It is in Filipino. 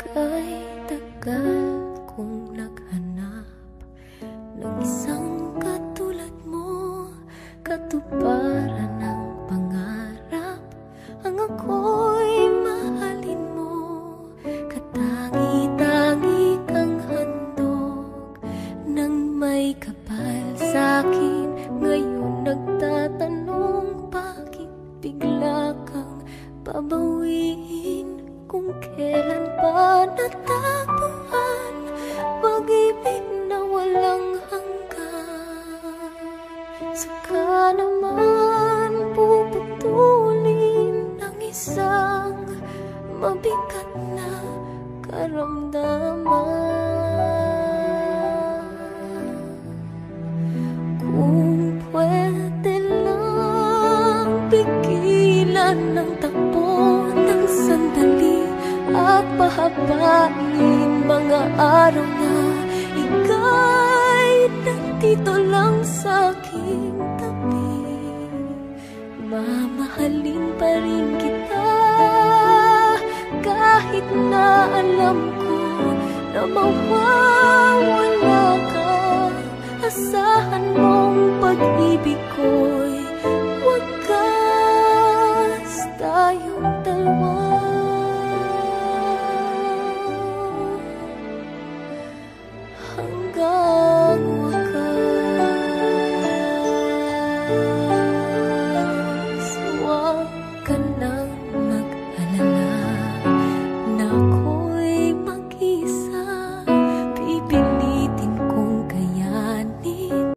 Kay tagal kong naghanap ng isang katulad mo, katuparan ng pangarap, ang ako'y mahalin mo. Katangi-tangi kang handog ng may kapal sa'kin. Ngayon nagtatanong, bakit bigla kang babawiin? Kung kailan pa natagpuan pag-ibig na walang hanggan, saka naman puputulin ang isang mabigat na karamdaman. Kung pwede lang pigilan ng takbo ng sandali at pahabain mga araw na ika'y nandito lang sa aking tabi, mamahalin pa rin kita kahit na alam ko na mawawala ka. Asahan mong pag-ibig ko